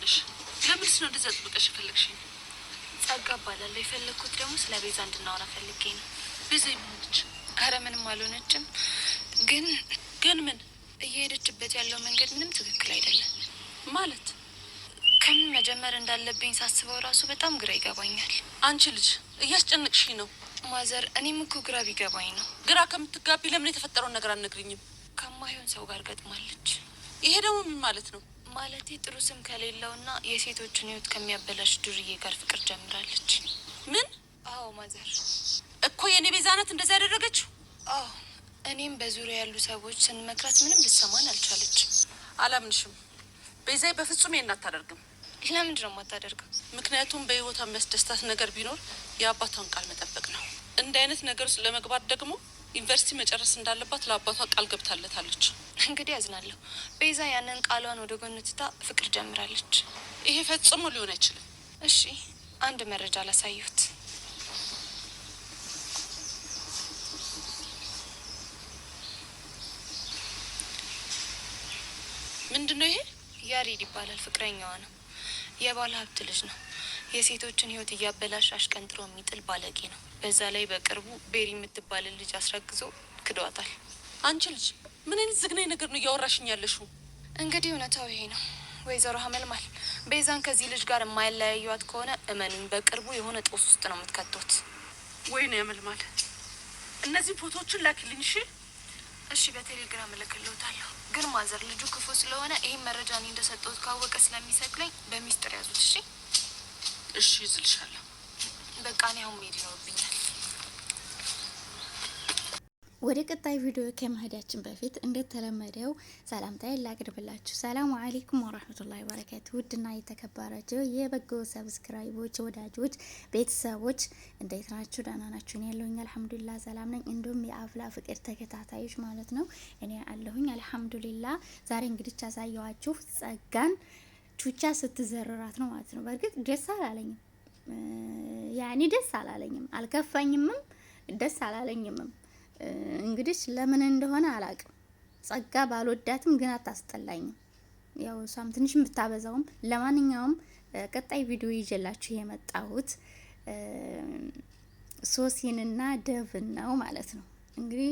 ነሽ? ለምንስ ነው እንደዛ ጥብቀሽ ፈልግሽኝ? ጸጋ እባላለሁ። የፈለግኩት ደግሞ ስለ ቤዛ እንድናወራ ፈልጌ ነው። ቤዛ ይሆነች? አረ ምንም አልሆነችም። ግን ምን እየሄደችበት ያለው መንገድ ምንም ትክክል አይደለም። ማለት ከምን መጀመር እንዳለብኝ ሳስበው ራሱ በጣም ግራ ይገባኛል። አንቺ ልጅ እያስጨነቅሽኝ ነው። ማዘር፣ እኔም እኮ ግራ ቢገባኝ ነው። ግራ ከምትጋቢ ለምን የተፈጠረውን ነገር አልነግሪኝም? ከማይሆን ሰው ጋር ገጥማለች። ይሄ ደግሞ ምን ማለት ነው? ማለቴ ጥሩ ስም ከሌለውና የሴቶችን ሕይወት ከሚያበላሽ ዱርዬ ጋር ፍቅር ጀምራለች። ምን? አዎ ማዘር። እኮ የኔ ቤዛ ናት እንደዛ ያደረገችው? አዎ፣ እኔም በዙሪያ ያሉ ሰዎች ስንመክራት ምንም ልትሰማን አልቻለችም። አላምንሽም። ቤዛ በፍጹም ይሄን አታደርግም። ለምንድን ነው የማታደርገው? ምክንያቱም በህይወቷ የሚያስደስታት ነገር ቢኖር የአባቷን ቃል መጠበቅ ነው። እንደ አይነት ነገር ውስጥ ለመግባት ደግሞ ዩኒቨርሲቲ መጨረስ እንዳለባት ለአባቷ ቃል ገብታለታለች። እንግዲህ አዝናለሁ። ቤዛ ያንን ቃሏን ወደ ጎን ትታ ፍቅር ጀምራለች። ይሄ ፈጽሞ ሊሆን አይችልም። እሺ፣ አንድ መረጃ ላሳዩት። ምንድን ነው ይሄ? ያሬድ ይባላል። ፍቅረኛዋ ነው። የባለ ሀብት ልጅ ነው። የሴቶችን ህይወት እያበላሽ አሽቀንጥሮ የሚጥል ባለጌ ነው። በዛ ላይ በቅርቡ ቤሪ የምትባልን ልጅ አስረግዞ ክዷታል። አንቺ ልጅ ምን አይነት ዝግናኝ ነገር ነው እያወራሽኝ ያለሽው? እንግዲህ እውነታው ይሄ ነው። ወይዘሮ ሀመልማል ቤዛን ከዚህ ልጅ ጋር የማይለያዩት ከሆነ እመኑኝ በቅርቡ የሆነ ጦስ ውስጥ ነው የምትከቷት። ወይ ነው ያመልማል። እነዚህ ፎቶዎችን ላኪልኝ። እሺ እሺ፣ በቴሌግራም እልክልዎታለሁ። ግን ማዘር፣ ልጁ ክፉ ስለሆነ ይህን መረጃ እኔ እንደሰጠሁት ካወቀ ስለሚሰቅለኝ በሚስጥር ያዙት። እሺ እሺ፣ ይዝልሻለሁ። በቃ እኔ አሁን መሄድ ይኖርብኛል። ወደ ቀጣይ ቪዲዮ ከመሄዳችን በፊት እንደተለመደው ሰላምታዬን ላቅርብላችሁ። ሰላሙ አለይኩም ወራህመቱላሂ ወበረካቱ። ውድና የተከበራችሁ የበጎ ሰብስክራይቦች ወዳጆች ቤተሰቦች እንዴት ናችሁ? ደህና ናችሁን? ያለሁኝ አልሐምዱሊላህ ሰላም ነኝ። እንዲሁም የአፍላ ፍቅር ተከታታዮች ማለት ነው እኔ አለሁኝ አልሐምዱሊላህ። ዛሬ እንግዲህ ያሳየኋችሁ ጸጋን ቹቻ ስትዘረራት ነው ማለት ነው። በእርግጥ ደስ አላለኝም፣ ያኔ ደስ አላለኝም፣ አልከፋኝምም፣ ደስ አላለኝምም። እንግዲህ ለምን እንደሆነ አላቅም። ጸጋ ባልወዳትም ግን አታስጠላኝም። ያው እሷም ትንሽም ብታበዛውም። ለማንኛውም ቀጣይ ቪዲዮ ይዤላችሁ የመጣሁት ሶሲንና ደቭን ነው ማለት ነው። እንግዲህ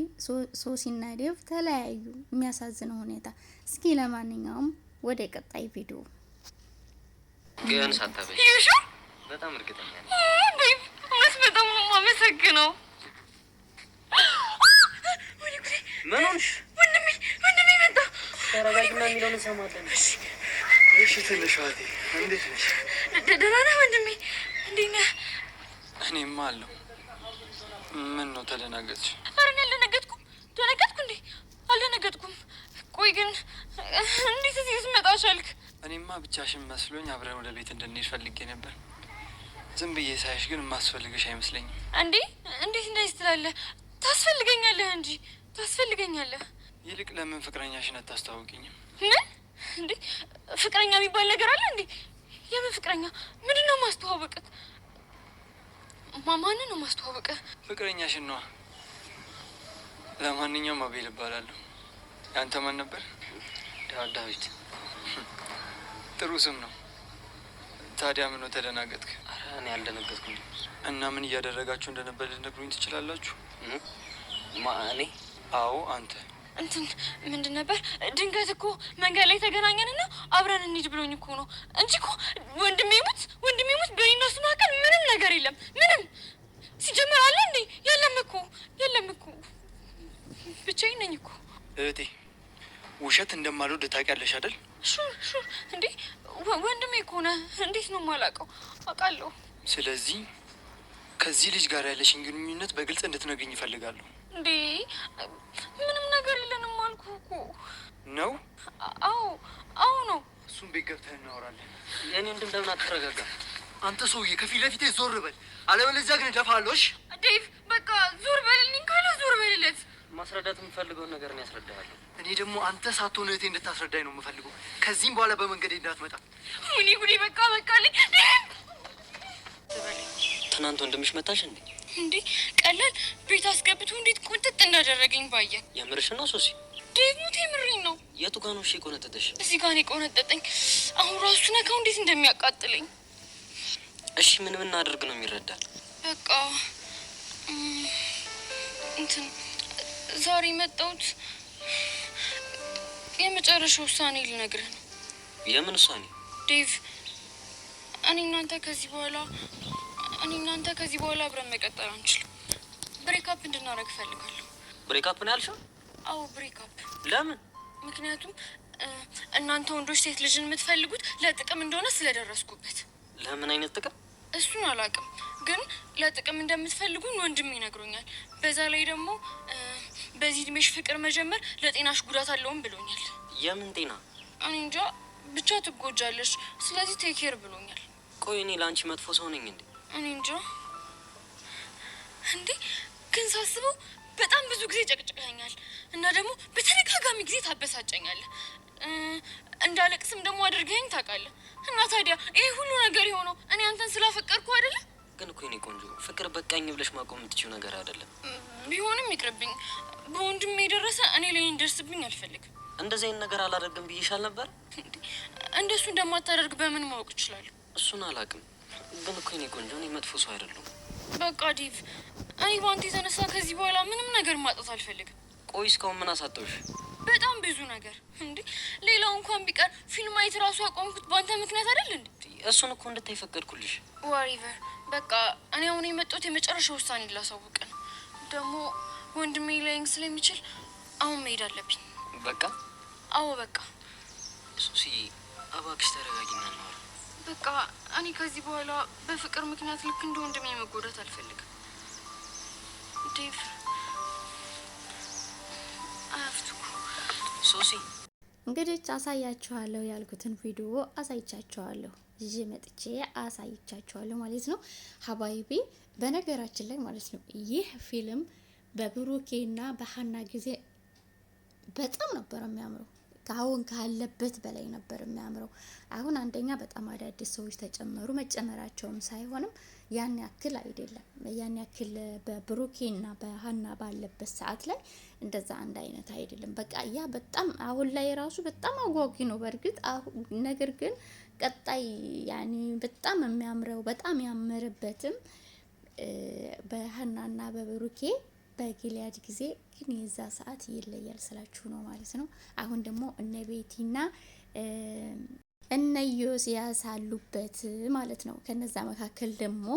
ሶሲና ደቭ ተለያዩ፣ የሚያሳዝነው ሁኔታ። እስኪ ለማንኛውም ወደ ቀጣይ ቪዲዮ ግን ሳታበይ በጣም እርግጠኛ ነኝ። በጣም ነው የማመሰግነው። ምን ሆንሽ? ወንድሜ መጣ። ተረጋጊና የሚለውን እንሰማለን። እሺ ትንሽ እህቴ እንዴት ነሽ? ደህና ነህ ወንድሜ? እንዴት ነህ? እኔማ አለሁ። ምን ነው ተደናገጥሽ? ኧረ እኔ አልደነገጥኩም። ደነገጥኩ እንዴ? አልደነገጥኩም። ቆይ ግን እንዴት እዚህ ልትመጣ ቻልክ? እኔማ ብቻሽን መስሎኝ አብረን ወደ ቤት እንድንሄድ ፈልጌ ነበር። ዝም ብዬ ሳይሽ ግን የማስፈልግሽ አይመስለኝም። እንዴ እንዴት እንደዚህ ትላለህ? ታስፈልገኛለህ እንጂ ታስፈልገኛለህ። ይልቅ ለምን ፍቅረኛሽን አታስተዋውቂኝም? ምን እንዴ? ፍቅረኛ የሚባል ነገር አለ እንዴ? የምን ፍቅረኛ? ምንድን ነው ማስተዋወቅት? ማንን ነው ማስተዋወቅህ? ፍቅረኛሽን ነዋ። ለማንኛውም አቤል እባላለሁ። ያንተ ማን ነበር? ዳዊት። ጥሩ ስም ነው። ታዲያ ምን ነው ተደናገጥክ? ኧረ እኔ አልደነገጥኩም። እና ምን እያደረጋችሁ እንደነበር ልትነግሩኝ ትችላላችሁ? እኔ? አዎ አንተ። እንትን ምንድን ነበር? ድንገት እኮ መንገድ ላይ ተገናኘንና አብረን እንሂድ ብሎኝ እኮ ነው እንጂ እኮ ወንድሜ ሙት በእኔና እሱ መካከል ምንም ነገር የለም። ምንም ሲጀምር አለ እንዴ? የለም እኮ ብቻዬን ነኝ እኮ። እህቴ ውሸት እንደማልወድ ታውቂያለሽ አይደል? ሹር እንዴ ወንድሜ እኮ ነህ። እንዴት ነው የማላውቀው? አውቃለሁ። ስለዚህ ከዚህ ልጅ ጋር ያለሽን ግንኙነት በግልጽ እንድትነግሪኝ ይፈልጋለሁ። እንዴ ምንም ነገር የለንም አልኩህ እኮ ነው። አዎ ነው። እሱም ቤት ገብተን እናወራለን። የኔ ወንድም ለምን አትረጋጋ? አንተ ሰውዬ ከፊት ለፊቴ ዞር በል፣ አለበለዚያ ግን እደፋለሁ። ዴቭ በቃ ዞር በልልኝ ካለ ዞር በልለት። ማስረዳት የምፈልገውን ነገር ነው ያስረዳሃለሁ። እኔ ደግሞ አንተ ሳትሆን እህቴ እንድታስረዳኝ ነው የምፈልገው። ከዚህም በኋላ በመንገዴ እንዳትመጣ። ጉዲ በቃልኝ። ትናንት ወንድምሽ መታሽ እንዴ? እንዴ ቀላል ቤት አስገብቶ እንዴት ቁንጥጥ እንዳደረገኝ ባየ። የምርሽ ነው ሶሲ? ዴቭ ሙቴ ምሪኝ ነው። የቱ ጋር ነው? እሺ ቆነጠጠሽ? እዚህ ጋር ነው ቆነጠጠኝ። አሁን ራሱ ነካው እንዴት እንደሚያቃጥለኝ። እሺ ምን አድርግ ነው የሚረዳል? በቃ እንትን ዛሬ መጣሁት የመጨረሻ ውሳኔ ልነግርህ ነው። የምን ውሳኔ? ዴቭ እኔ እናንተ ከዚህ በኋላ አብረን መቀጠል አንችልም። ብሬክአፕ እንድናደርግ እፈልጋለሁ። ብሬክአፕ ነው ያልሽው? አዎ ብሬክአፕ። ለምን? ምክንያቱም እናንተ ወንዶች ሴት ልጅን የምትፈልጉት ለጥቅም እንደሆነ ስለደረስኩበት። ለምን አይነት ጥቅም? እሱን አላውቅም፣ ግን ለጥቅም እንደምትፈልጉኝ ወንድም ይነግሮኛል። በዛ ላይ ደግሞ በዚህ እድሜሽ ፍቅር መጀመር ለጤናሽ ጉዳት አለውም ብሎኛል። የምን ጤና? እኔ እንጃ ብቻ ትጎጃለሽ፣ ስለዚህ ቴክ ኬር ብሎኛል። ቆይ እኔ ለአንቺ መጥፎ ሰው ነኝ እንዴ? እኔ እንጃ እንዴ፣ ግን ሳስበው በጣም ብዙ ጊዜ ጨቅጭቀኛል እና ደግሞ በተደጋጋሚ ጊዜ ታበሳጨኛለህ። እንዳለቅስም ደግሞ አድርገኝ ታውቃለህ። እና ታዲያ ይሄ ሁሉ ነገር የሆነው እኔ አንተን ስላፈቀርኩ አይደለም? ግን እኮ የኔ ቆንጆ ፍቅር በቃኝ ብለሽ ማቆም የምትችይው ነገር አይደለም። ቢሆንም ይቅርብኝ። በወንድሜ የደረሰ እኔ ላይ እንደርስብኝ አልፈልግም። እንደዚህ አይነት ነገር አላደርግም ብዬሻል ነበር። እንደሱ እንደማታደርግ በምን ማወቅ እችላለሁ? እሱን አላውቅም። ግን እኮ የኔ ቆንጆ እኔ መጥፎ ሰው አይደለሁም። በቃ ዴቭ፣ እኔ በአንተ የተነሳ ከዚህ በኋላ ምንም ነገር ማጣት አልፈልግም። ቆይ እስካሁን ምን አሳጠውሽ? በጣም ብዙ ነገር እንዴ። ሌላው እንኳን ቢቀር ፊልም ማየት ራሱ ያቆምኩት በአንተ ምክንያት አይደል እንዴ? እሱን እኮ እንድታይ ፈቀድኩልሽ። ዋሪቨር በቃ እኔ አሁን የመጣሁት የመጨረሻ ውሳኔ ላሳውቅ ነው። ደግሞ ወንድሜ ላይኝ ስለሚችል አሁን መሄድ አለብኝ። በቃ? አዎ በቃ። ሱሲ እባክሽ ተረጋጊና ነው። በቃ እኔ ከዚህ በኋላ በፍቅር ምክንያት ልክ እንደ ወንድሜ መጎዳት አልፈልግም። ዴቭ አፍቱ ሶሲ እንግዲህ አሳያችኋለሁ ያልኩትን ቪዲዮ አሳይቻችኋለሁ፣ ይዤ መጥቼ አሳይቻችኋለሁ ማለት ነው ሀባይቢ። በነገራችን ላይ ማለት ነው ይህ ፊልም በብሩኬና በሀና ጊዜ በጣም ነበር የሚያምረው። አሁን ካለበት በላይ ነበር የሚያምረው። አሁን አንደኛ በጣም አዳዲስ ሰዎች ተጨመሩ። መጨመራቸውም ሳይሆንም ያን ያክል አይደለም። ያን ያክል በብሩኬና በሀና ባለበት ሰዓት ላይ እንደዛ አንድ አይነት አይደለም። በቃ ያ በጣም አሁን ላይ ራሱ በጣም አጓጊ ነው በእርግጥ። ነገር ግን ቀጣይ ያኔ በጣም የሚያምረው በጣም ያመረበትም በሀናና በብሩኬ በጊልያድ ጊዜ ግን የዛ ሰዓት ይለያል ስላችሁ ነው ማለት ነው። አሁን ደግሞ እነ ቤቲና እነ ዮሲያስ አሉበት ማለት ነው። ከነዛ መካከል ደግሞ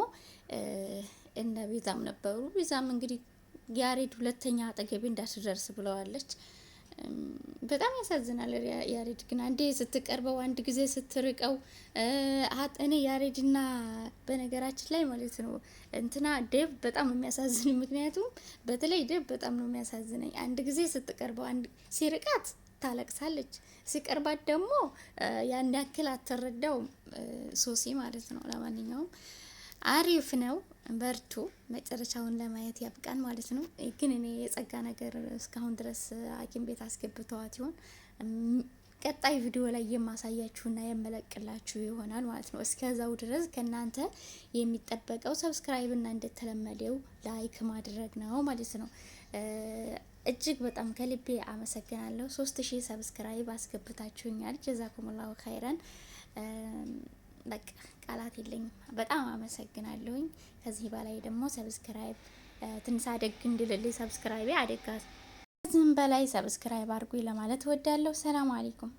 እነ ቤዛም ነበሩ። ቤዛም እንግዲህ ያሬድ ሁለተኛ አጠገቤ እንዳትደርስ ብለዋለች። በጣም ያሳዝናል። ያሬድ ግን አንዴ ስትቀርበው አንድ ጊዜ ስትርቀው እኔ ያሬድና በነገራችን ላይ ማለት ነው እንትና ዴቭ በጣም የሚያሳዝን። ምክንያቱም በተለይ ዴቭ በጣም ነው የሚያሳዝነኝ። አንድ ጊዜ ስትቀርበው አንድ ሲርቃት ታለቅሳለች፣ ሲቀርባት ደግሞ ያን ያክል አትረዳውም ሶሲ ማለት ነው። ለማንኛውም አሪፍ ነው፣ በርቱ፣ መጨረሻውን ለማየት ያብቃን ማለት ነው። ግን እኔ የጸጋ ነገር እስካሁን ድረስ ሐኪም ቤት አስገብተዋት ይሆን? ቀጣይ ቪዲዮ ላይ የማሳያችሁና የመለቅላችሁ ይሆናል ማለት ነው። እስከዛው ድረስ ከናንተ የሚጠበቀው ሰብስክራይብ እና እንደተለመደው ላይክ ማድረግ ነው ማለት ነው። እጅግ በጣም ከልቤ አመሰግናለሁ። 3000 ሰብስክራይብ አስገብታችሁኛል። ጀዛኩሙላሁ ኸይረን። በቃ ቃላት የለኝም። በጣም አመሰግናለሁኝ። ከዚህ በላይ ደግሞ ሰብስክራይብ ትንሽ አደግ እንድልልኝ ሰብስክራይቤ አደጋ ከዚህም በላይ ሰብስክራይብ አድርጉኝ ለማለት እወዳለሁ። ሰላም አለይኩም።